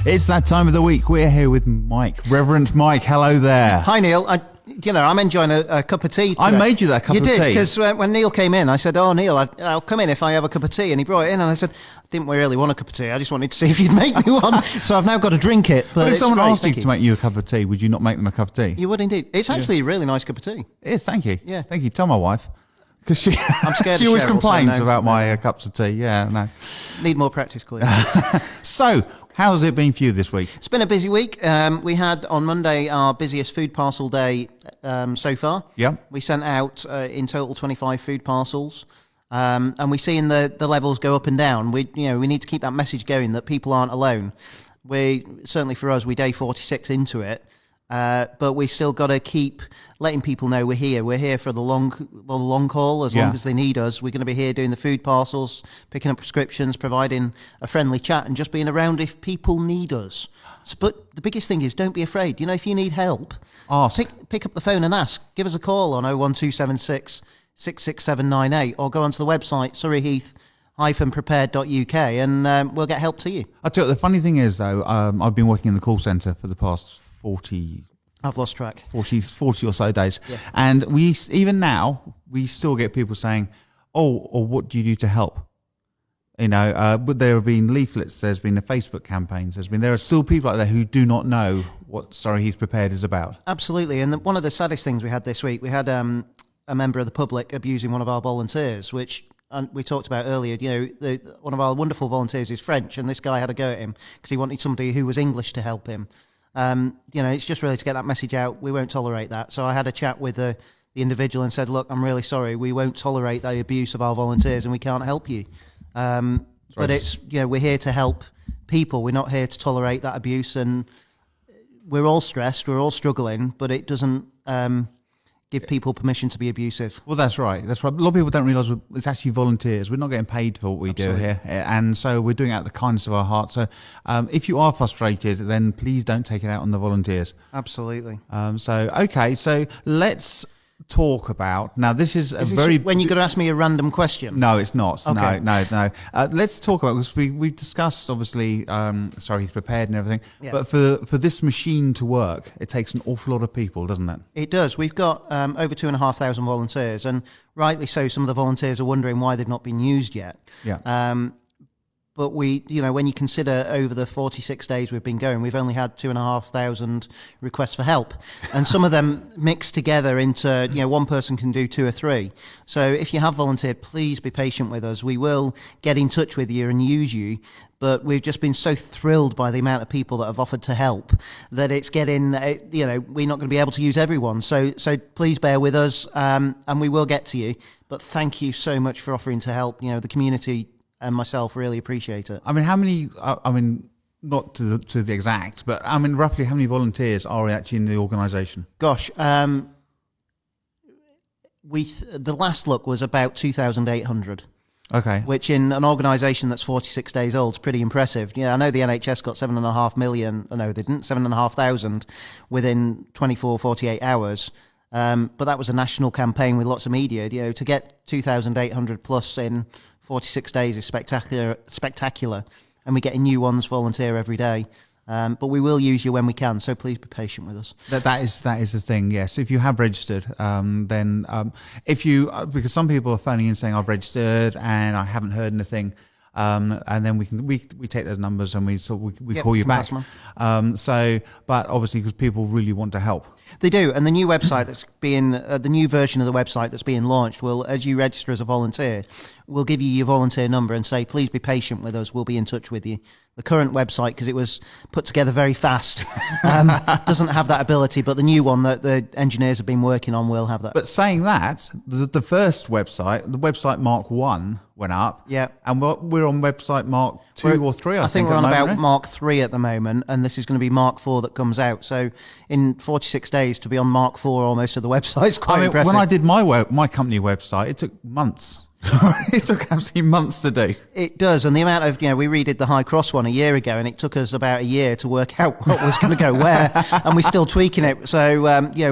It's that time of the week. We're here with Mike, Reverend Mike. Hello there. Hi, Neil. I'm enjoying a cup of tea today. I made you that cup of tea. You did, because when Neil came in, I said, "Oh, Neil, I'll come in if I have a cup of tea." And he brought it in, and I said, "I didn't really want a cup of tea. I just wanted to see if you'd make me one." So I've now got to drink it. But if someone asked you to make you a cup of tea, would you not make them a cup of tea? You would indeed. It's actually a really nice cup of tea. It is, thank you. Yeah. Thank you. Tell my wife. Because I'm scared she always Cheryl, complains so no, about my cups of tea. Yeah, no. Need more practice, clearly. So, how's it been for you this week? It's been a busy week. We had on Monday our busiest food parcel day so far. Yeah. We sent out in total 25 food parcels. And we're seeing the levels go up and down. We need to keep that message going that people aren't alone. Certainly for us, we're day 46 into it. But we still got to keep letting people know we're here. We're here for the long haul. As long as they need us, we're going to be here doing the food parcels, picking up prescriptions, providing a friendly chat, and just being around if people need us. But the biggest thing is, don't be afraid. If you need help, ask. Pick up the phone and ask. Give us a call on 01276 66798, or go onto the website surreyheath-prepared.uk, and we'll get help to you. I tell you, the funny thing is, though, I've been working in the call centre for the past 40 I've lost track. 40 or so days. Yeah. And even now, we still get people saying, or what do you do to help? But there have been leaflets, there's been the Facebook campaigns, there are still people out there who do not know what Surrey Heath Prepared is about. Absolutely. And one of the saddest things we had this week, we had a member of the public abusing one of our volunteers, which we talked about earlier. One of our wonderful volunteers is French, and this guy had a go at him because he wanted somebody who was English to help him. It's just really to get that message out. We won't tolerate that. So I had a chat with the individual and said, "Look, I'm really sorry. We won't tolerate the abuse of our volunteers, and we can't help you. But we're here to help people. We're not here to tolerate that abuse. And we're all stressed. We're all struggling. But it doesn't give people permission to be abusive." Well, that's right. That's right. A lot of people don't realise it's actually volunteers. We're not getting paid for what we do here. And so we're doing it out of the kindness of our heart. So if you are frustrated, then please don't take it out on the volunteers. Absolutely. So let's talk about, now this is when you're going to ask me a random question? No, it's not. Okay. No. Let's talk about, because we've discussed, obviously, Sorry He's Prepared and everything, but for this machine to work, it takes an awful lot of people, doesn't it? It does. We've got over 2,500 volunteers, and rightly so, some of the volunteers are wondering why they've not been used yet. Yeah. But when you consider over the 46 days we've been going, we've only had 2,500 requests for help. And some of them mixed together into, one person can do 2 or 3. So if you have volunteered, please be patient with us. We will get in touch with you and use you. But we've just been so thrilled by the amount of people that have offered to help that it's getting, we're not going to be able to use everyone. So please bear with us, and we will get to you. But thank you so much for offering to help. The community and myself really appreciate it. How many, not to the exact, but roughly how many volunteers are actually in the organisation? Gosh, the last look was about 2,800. Okay. Which in an organisation that's 46 days old is pretty impressive. I know the NHS got 7.5 million, no they didn't, 7,500 within 48 hours. But that was a national campaign with lots of media. To get 2,800 plus in 46 days is spectacular, and we're getting new ones volunteer every day. But we will use you when we can, so please be patient with us. That is the thing. Yes, if you have registered, then because some people are phoning in saying I've registered and I haven't heard anything. And then we take those numbers and we call you back. But obviously because people really want to help. They do, and the new website that's being the new version of the website that's being launched will, as you register as a volunteer, we'll give you your volunteer number and say, please be patient with us. We'll be in touch with you. The current website, because it was put together very fast, doesn't have that ability, but the new one that the engineers have been working on will have that. But saying that, the first website, the website Mark 1 went up. Yeah. And we're on website Mark 2 or 3, I think we're on about right? Mark 3 at the moment, and this is going to be Mark 4 that comes out. So in 46 days to be on Mark 4 almost of the website is quite impressive. When I did my company website, it took months. It took absolutely months to do. It does, and the amount of, we redid the High Cross one a year ago, and it took us about a year to work out what was going to go where, and we're still tweaking it. So,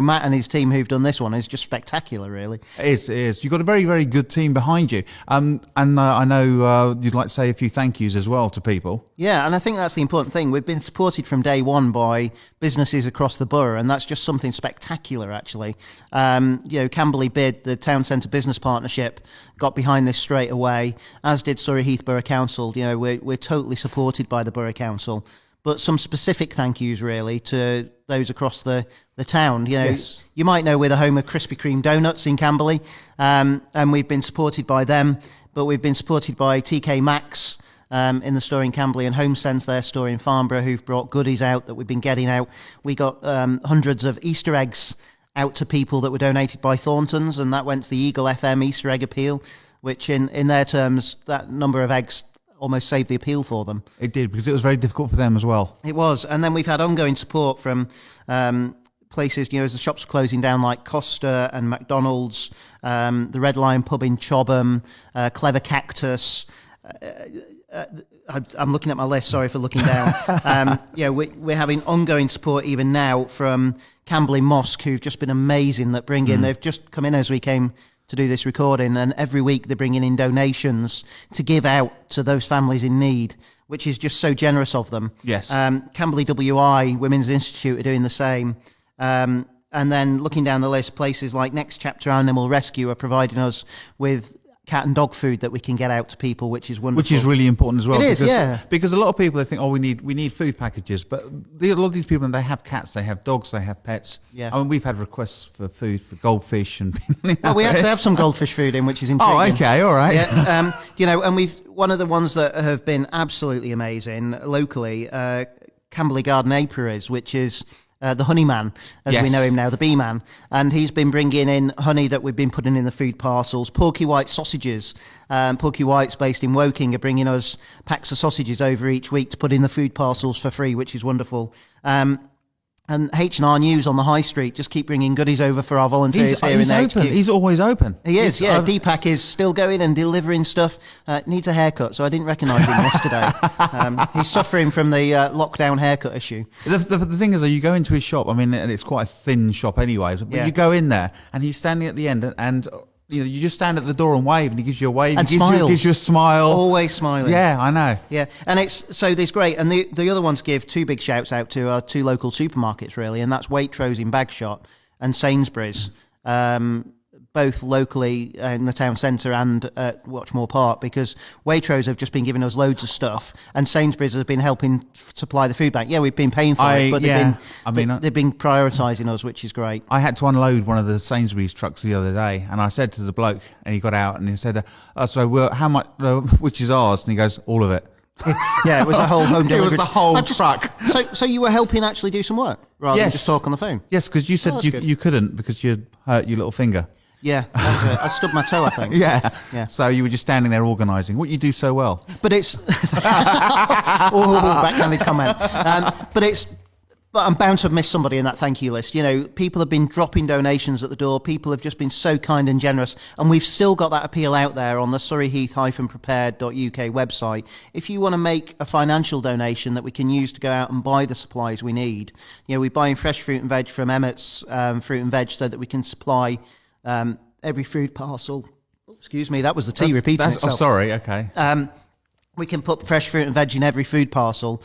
Matt and his team who've done this one is just spectacular, really. It is. You've got a very, very good team behind you. And I know you'd like to say a few thank yous as well to people. Yeah, and I think that's the important thing. We've been supported from day one by businesses across the borough, and that's just something spectacular, actually. Camberley bid the Town Centre Business Partnership, got behind this straight away, as did Surrey Heath Borough Council. We're totally supported by the Borough Council. But some specific thank yous, really, to those across the town. Yes. You might know we're the home of Krispy Kreme donuts in Camberley, and we've been supported by them, but we've been supported by TK Maxx, in the store in Camberley, and HomeSense, their store in Farnborough, who've brought goodies out that we've been getting out. We got hundreds of Easter eggs out to people that were donated by Thornton's, and that went to the Eagle FM Easter Egg Appeal, which in their terms, that number of eggs almost saved the appeal for them. It did, because it was very difficult for them as well. It was. And then we've had ongoing support from places, as the shops are closing down, like Costa and McDonald's, the Red Lion pub in Chobham, Clever Cactus. I'm looking at my list, sorry for looking down. We're having ongoing support even now from Camberley Mosque, who've just been amazing, that bring in, they've just come in as we came to do this recording, and every week they're bringing in donations to give out to those families in need, which is just so generous of them. Yes. Camberley WI, Women's Institute, are doing the same. And then looking down the list, places like Next Chapter Animal Rescue are providing us with cat and dog food that we can get out to people, which is wonderful. Which is really important as well. It is, yeah. Because a lot of people, they think, we need food packages. But a lot of these people, they have cats, they have dogs, they have pets. Yeah. I mean, we've had requests for food for goldfish and... Well, we actually have some goldfish food in, which is intriguing. Oh, okay, all right. Yeah, and we've one of the ones that have been absolutely amazing locally, Camberley Garden Apiaries, which is... the honey man, as we know him now, the bee man. And he's been bringing in honey that we've been putting in the food parcels. Porky White sausages. Porky White's based in Woking are bringing us packs of sausages over each week to put in the food parcels for free, which is wonderful. And H&R News on the High Street just keep bringing goodies over for our volunteers here in the open. HQ. He's always open. He is, yeah. Deepak is still going and delivering stuff. Needs a haircut, so I didn't recognise him yesterday. He's suffering from the lockdown haircut issue. The thing is that you go into his shop, and it's quite a thin shop anyway, but you go in there and he's standing at the end and you just stand at the door and wave, and he gives you a wave, and gives you a smile. Always smiling. Yeah, I know. Yeah, and there's great. And the other ones give two big shouts out to our two local supermarkets, really, and that's Waitrose in Bagshot and Sainsbury's, both locally in the town centre and at Watchmore Park, because Waitrose have just been giving us loads of stuff, and Sainsbury's has been helping supply the food bank. Yeah, we've been paying for it, but they've been prioritising us, which is great. I had to unload one of the Sainsbury's trucks the other day, and I said to the bloke, and he got out, and he said, how much, which is ours? And he goes, all of it. Yeah, it was a whole home delivery. It was the whole truck. So you were helping actually do some work rather than just talk on the phone? Yes, because you said you couldn't because you hurt your little finger. Yeah, I stubbed my toe, I think. Yeah. So you were just standing there organising. What you do so well. But it's... backhanded comment. But I'm bound to have missed somebody in that thank you list. People have been dropping donations at the door. People have just been so kind and generous. And we've still got that appeal out there on the surreyheath-prepared.uk website. If you want to make a financial donation that we can use to go out and buy the supplies we need. We're buying fresh fruit and veg from Emmett's Fruit and Veg so that we can supply every food parcel. Excuse me, that was the tea repeating itself. Oh, sorry, okay. We can put fresh fruit and veg in every food parcel.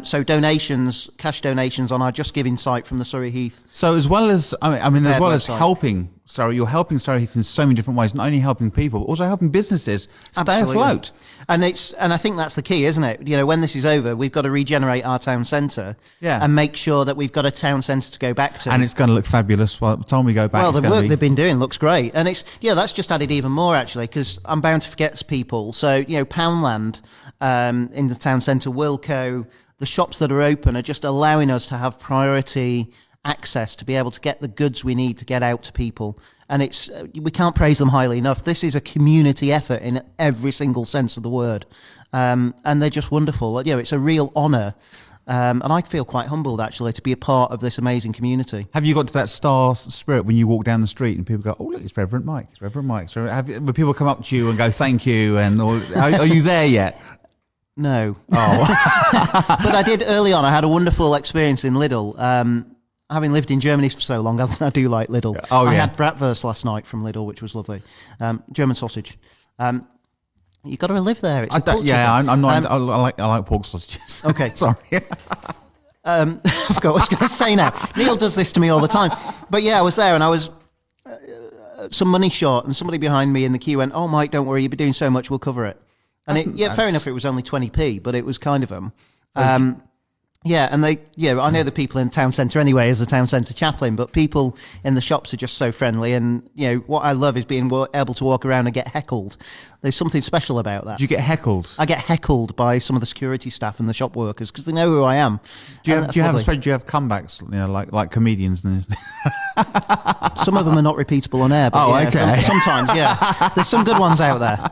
So donations, cash donations on our Just Giving site from the Surrey Heath. So as well as, as well as website. helping Surrey, you're helping Surrey Heath in so many different ways, not only helping people, but also helping businesses stay afloat. And I think that's the key, isn't it? When this is over, we've got to regenerate our town centre and make sure that we've got a town centre to go back to. And it's going to look fabulous by the time we go back. Well, the work they've been doing looks great. And that's just added even more, actually, because I'm bound to forget people. So, Poundland in the town centre, Wilco, the shops that are open are just allowing us to have priority access to be able to get the goods we need to get out to people. And we can't praise them highly enough. This is a community effort in every single sense of the word. And they're just wonderful. It's a real honour And I feel quite humbled, actually, to be a part of this amazing community. Have you got to that star spirit when you walk down the street and people go, "Oh, look, it's Reverend Mike. It's Reverend Mike." So will people come up to you and go, "Thank you"? And are you there yet? No. Oh. But I did early on. I had a wonderful experience in Lidl. Having lived in Germany for so long, I do like Lidl. Oh, I yeah. had bratwurst last night from Lidl, which was lovely. German sausage. You've got to live there. It's a culture thing. I'm not. I like pork sausages. Okay. Sorry. I forgot what I was going to say now. Neil does this to me all the time. But yeah, I was there and I was some money short, and somebody behind me in the queue went, "Oh, Mike, don't worry, you've been doing so much, we'll cover it." And fair enough, it was only 20p, but it was kind of them. Yeah, and I know the people in the town centre anyway as the town centre chaplain, but people in the shops are just so friendly. And, what I love is being able to walk around and get heckled. There's something special about that. Do you get heckled? I get heckled by some of the security staff and the shop workers because they know who I am. Do you have comebacks, like comedians? Some of them are not repeatable on air. But okay. Sometimes, yeah. There's some good ones out there.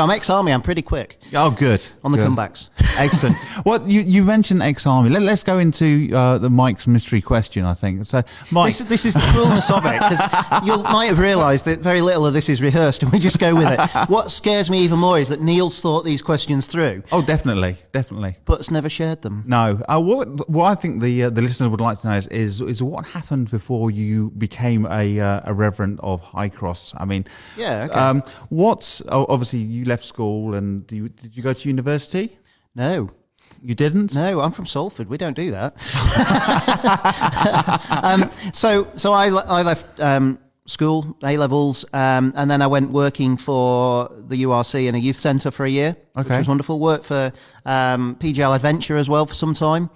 I'm ex-army. I'm pretty quick. Oh, good. On the comebacks. Excellent. Well, you mentioned ex-army. Let's go into the Mike's mystery question, I think. So, Mike, this is the cruelness of it, because you might have realised that very little of this is rehearsed, and we just go with it. What scares me even more is that Neil's thought these questions through. Oh, definitely, but has never shared them. No. What I think the listener would like to know is what happened before you became a reverend of High Cross. I mean, yeah. Okay. Obviously you left school, and did you go to university? No. You didn't? No, I'm from Salford. We don't do that. So I left school, A-levels, and then I went working for the URC in a youth centre for a year, which was wonderful. Worked for PGL Adventure as well for some time,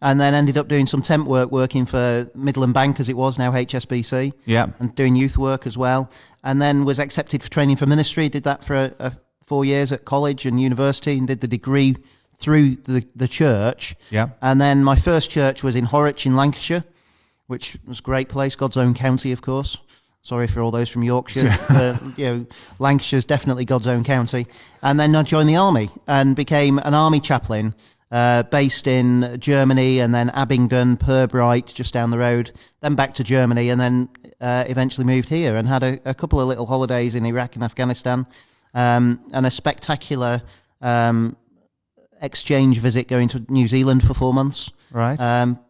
and then ended up doing some temp work working for Midland Bank, as it was now HSBC, and doing youth work as well. And then was accepted for training for ministry, did that for 4 years at college and university, and did the degree through the church. Yeah. And then my first church was in Horwich in Lancashire, which was a great place, God's own county, of course. Sorry for all those from Yorkshire. Lancashire's definitely God's own county. And then I joined the army and became an army chaplain based in Germany, and then Abingdon, Purbright, just down the road, then back to Germany, and then eventually moved here and had a couple of little holidays in Iraq and Afghanistan, and a spectacular exchange visit going to New Zealand for 4 months. Right.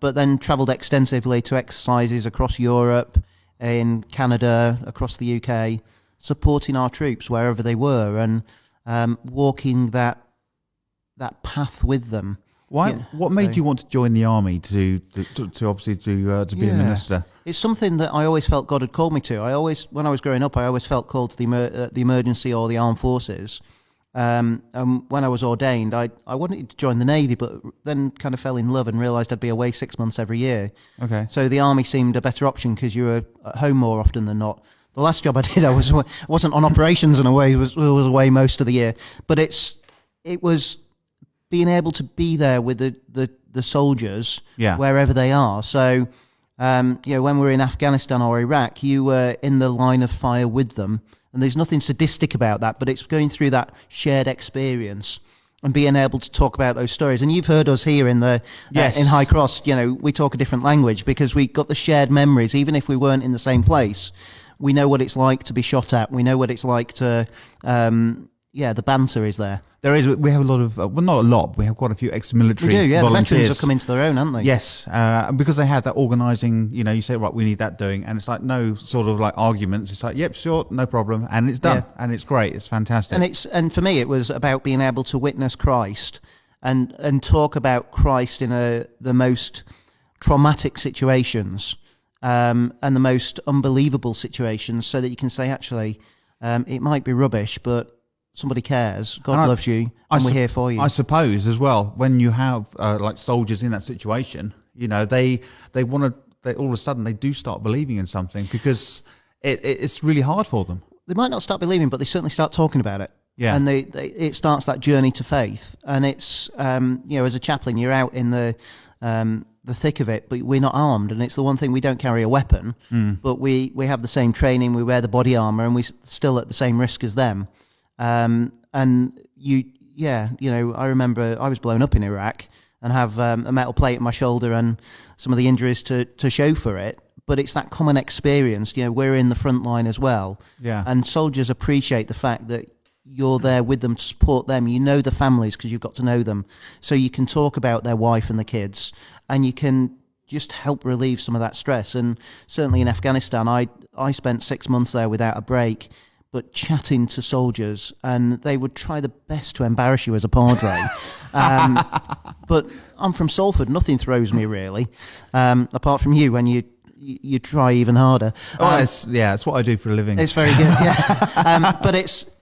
But then travelled extensively to exercises across Europe, in Canada, across the UK, supporting our troops wherever they were, and walking that path with them. Why? Yeah, what made you want to join the army to obviously to be a minister? It's something that I always felt God had called me to. When I was growing up, I always felt called to the emergency or the armed forces. And when I was ordained, I wanted to join the Navy, but then kind of fell in love and realised I'd be away 6 months every year. Okay. So the army seemed a better option because you were at home more often than not. The last job I did, I wasn't on operations in a way, was away most of the year. But it was being able to be there with the soldiers wherever they are. So when we're in Afghanistan or Iraq, you were in the line of fire with them. And there's nothing sadistic about that, but it's going through that shared experience and being able to talk about those stories. And you've heard us here in in High Cross, we talk a different language because we got the shared memories. Even if we weren't in the same place, we know what it's like to be shot at. We know what it's like to, the banter is there. There is. We have a lot of, not a lot. We have quite a few ex-military volunteers. We do, volunteers. The veterans have come into their own, haven't they? Yes, because they have that organising. You say, right, we need that doing, and it's like no sort of like arguments. It's like, yep, sure, no problem, and it's done, and it's great. It's fantastic. And for me, it was about being able to witness Christ and talk about Christ in the most traumatic situations and the most unbelievable situations, so that you can say, actually, it might be rubbish, but somebody cares. God loves you, and we're here for you. I suppose as well, when you have like soldiers in that situation, they want to. All of a sudden, they do start believing in something because it's really hard for them. They might not start believing, but they certainly start talking about it. Yeah, and it starts that journey to faith. And it's as a chaplain, you're out in the thick of it, but we're not armed, and it's the one thing, we don't carry a weapon, but we have the same training, we wear the body armor, and we're still at the same risk as them. I remember I was blown up in Iraq, and have a metal plate in my shoulder and some of the injuries to show for it. But it's that common experience. We're in the front line as well. Yeah. And soldiers appreciate the fact that you're there with them to support them. You know the families because you've got to know them. So you can talk about their wife and the kids, and you can just help relieve some of that stress. And certainly in Afghanistan, I spent 6 months there without a break, but chatting to soldiers, and they would try the best to embarrass you as a padre. But I'm from Salford. Nothing throws me really, apart from you when you try even harder. It's what I do for a living. It's very good, yeah.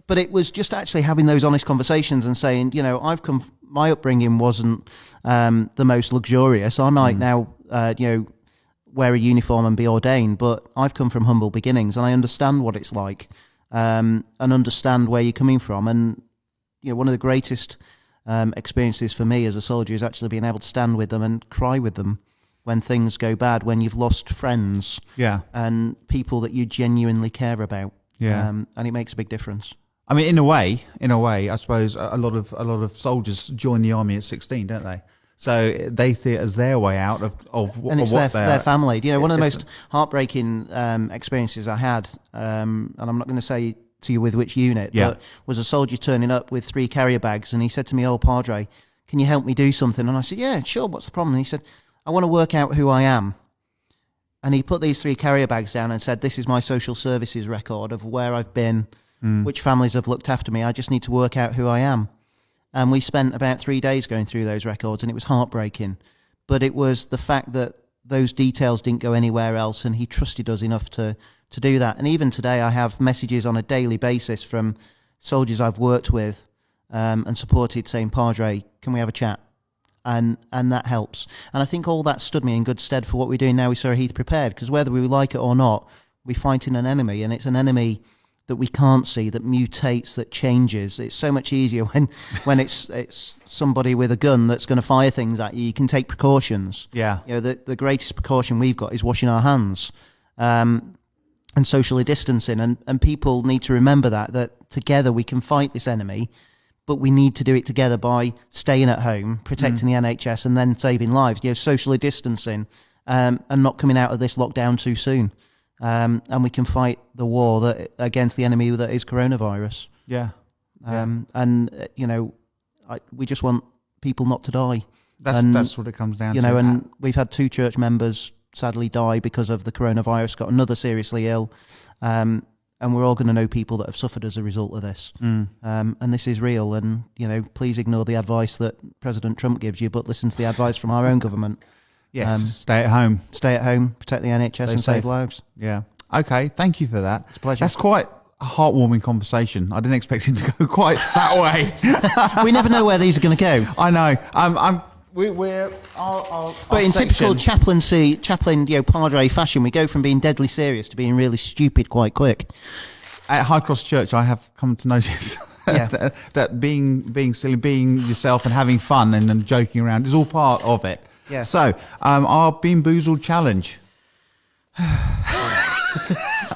But it was just actually having those honest conversations and saying, my upbringing wasn't the most luxurious. I might now, wear a uniform and be ordained, but I've come from humble beginnings, and I understand what it's like, and understand where you're coming from. And one of the greatest experiences for me as a soldier is actually being able to stand with them and cry with them when things go bad, when you've lost friends, and people that you genuinely care about, and it makes a big difference. I mean, in a way, I suppose a lot of soldiers join the army at 16, don't they? So they see it as their way out of and it's what their family. One of the most heartbreaking experiences I had, and I'm not going to say to you with which unit, but was a soldier turning up with 3 carrier bags, and he said to me, "Oh, Padre, can you help me do something?" And I said, "Yeah, sure. What's the problem?" And he said, "I want to work out who I am." And he put these 3 carrier bags down and said, "This is my social services record of where I've been, which families have looked after me. I just need to work out who I am." And we spent about 3 days going through those records, and it was heartbreaking. But it was the fact that those details didn't go anywhere else, and he trusted us enough to do that. And even today, I have messages on a daily basis from soldiers I've worked with and supported saying, "Padre, can we have a chat?" And that helps. And I think all that stood me in good stead for what we're doing now with Surrey Heath Prepared, because whether we like it or not, we're fighting an enemy, and it's an enemy that we can't see, that mutates, that changes. It's so much easier when it's somebody with a gun that's going to fire things at you. You can take precautions. Yeah. The greatest precaution we've got is washing our hands and socially distancing. And people need to remember that together we can fight this enemy, but we need to do it together by staying at home, protecting the NHS, and then saving lives. Socially distancing and not coming out of this lockdown too soon. And we can fight the war against the enemy that is coronavirus. Yeah. We just want people not to die. That's what it comes down to. And we've had 2 church members sadly die because of the coronavirus, got another seriously ill. And we're all going to know people that have suffered as a result of this. And this is real. And, please ignore the advice that President Trump gives you, but listen to the advice from our own government. Yes, stay at home. Stay at home, protect the NHS, and save lives. Yeah. Okay, thank you for that. It's a pleasure. That's quite a heartwarming conversation. I didn't expect it to go quite that way. We never know where these are going to go. I know. We're our but in section, typical chaplain, Padre fashion, we go from being deadly serious to being really stupid quite quick. At High Cross Church, I have come to notice that being silly, being yourself, and having fun and joking around is all part of it. Yeah. So, our Bean Boozled challenge.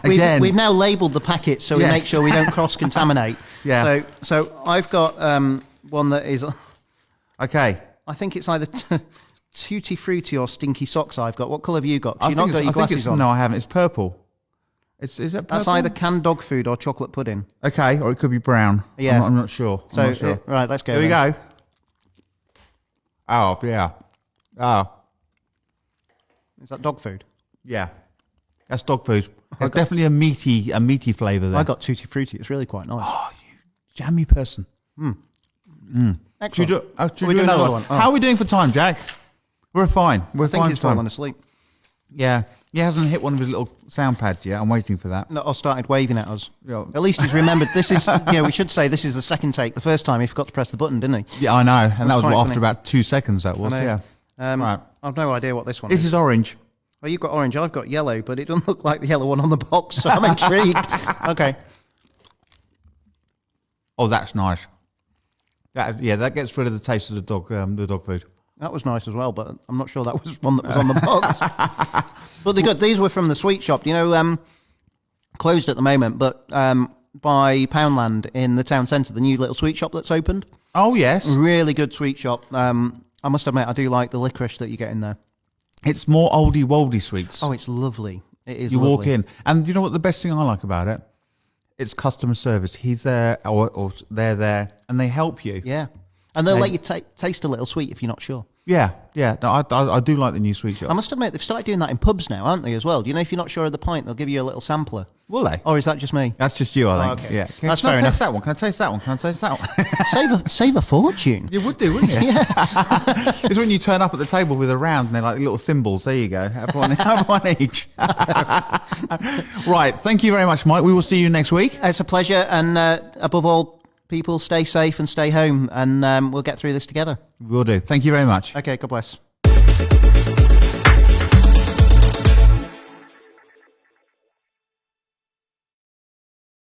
Again. We've now labelled the packets so we make sure we don't cross-contaminate. Yeah. So I've got one that is... Okay. I think it's either Tutti Frutti or Stinky Socks I've got. What colour have you got? I You've not got your glasses on. No, I haven't. It's purple. Is it purple? That's either canned dog food or chocolate pudding. Okay, or it could be brown. Yeah. I'm not sure. Right, let's go. Here we go. Oh, yeah. Oh. Is that dog food? Yeah. That's dog food. There's definitely a meaty flavour there. I got Tutti Frutti. It's really quite nice. Oh, you jammy person. Excellent. Should we do another one? Oh. How are we doing for time, Jack? We're fine. I think he's fallen asleep. Yeah. He hasn't hit one of his little sound pads yet. I'm waiting for that. No, or started waving at us. Yeah. At least he's remembered. This is, we should say this is the second take. The first time he forgot to press the button, didn't he? Yeah, I know. And that was quite after funny. about 2 seconds that was. Yeah. Right. I've no idea what this one This is. is orange. Well, you've got orange. I've got yellow, but it doesn't look like the yellow one on the box, so I'm intrigued. Okay. Oh, that's nice. That gets rid of the taste of the dog food. That was nice as well, but I'm not sure that was one that was on the box. But they're good. These were from the sweet shop. Closed at the moment, but by Poundland in the town centre, the new little sweet shop that's opened. Oh, yes. Really good sweet shop. I must admit, I do like the licorice that you get in there. It's more oldie woldy sweets. Oh, it's lovely. It is. You lovely. walk in, and you know what the best thing I like about it? It's customer service. He's there, or they're there, and they help you. Yeah, and they'll let you taste a little sweet if you're not sure. Yeah. No, I do like the new sweet shop. I must admit, they've started doing that in pubs now, aren't they, as well? Do you know if you're not sure of the pint, they'll give you a little sampler? Will they? Or is that just me? That's just you, I think. okay. Yeah. That's can fair I enough. taste that one? Can I taste that one? Can I taste that one? Save a fortune. You would do, wouldn't you? Yeah. It's when you turn up at the table with a round and they're like little thimbles. There you go. Have one each. Right. Thank you very much, Mike. We will see you next week. It's a pleasure, and above all, people stay safe and stay home, and we'll get through this together. Will do. Thank you very much. Okay, God bless.